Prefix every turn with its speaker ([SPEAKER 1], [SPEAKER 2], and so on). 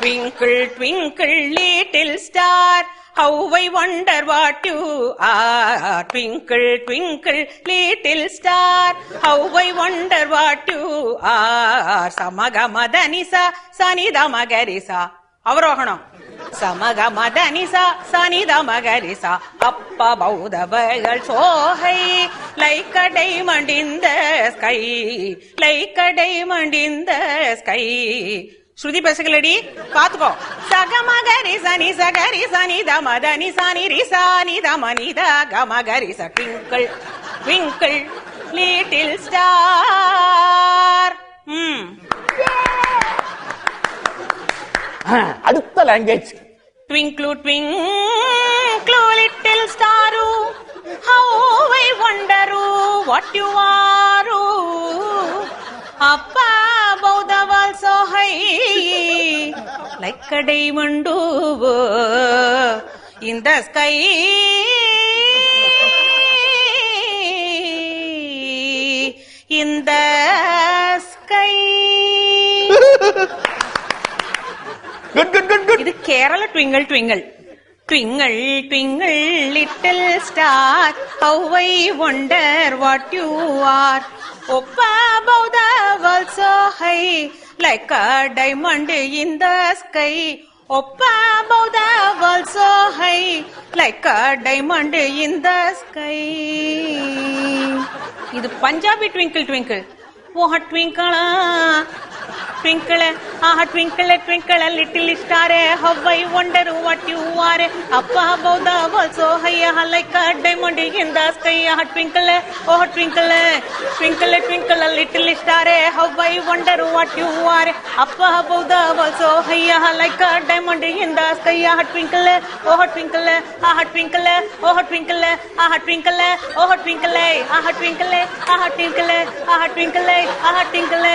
[SPEAKER 1] Twinkle, twinkle, little star, how I wonder what you are. Twinkle, twinkle, little star, how I wonder what you are. Samagamadhanisa, Sanidamagarisa. அவரோகணம். சமகமதனிசா சனிதமகரிசா அப்ப பௌதவர்கள் சோகை like a diamond in the sky, like a diamond in the sky. ஸ்ருதி பேசுகளடி பாத்துக்கோ. சகமகரி சனி சகரி சனி தமதனி சனி Risa நிதமனித கமகரி ச. Twinkle twinkle little star.
[SPEAKER 2] அடுத்த language.
[SPEAKER 1] Twinkle, twinkle, little star, how I wonder what you are. Up above the world so high, like a diamond in the sky. In the sky.
[SPEAKER 2] Good, good, good, good.
[SPEAKER 1] இது Kerala twinkle twinkle. Twinkle, twinkle, little star, how I wonder what you are. Up above the world so high, like a diamond in the sky. Up above the world so high, like a diamond in the sky. இது Punjabi twinkle twinkle. O ட்விங்கிளா twinkle, ah twinkle, twinkle, little star, how I wonder what you are. Up above the world so high, like a diamond in the sky. Ah twinkle, oh twinkle, twinkle, twinkle, little star, how I wonder what you are. Up above the world so high, like a diamond in the sky. Ah twinkle, oh twinkle, ah twinkle, oh twinkle, ah twinkle, oh twinkle, ah twinkle, ah twinkle, ah twinkle, ah twinkle.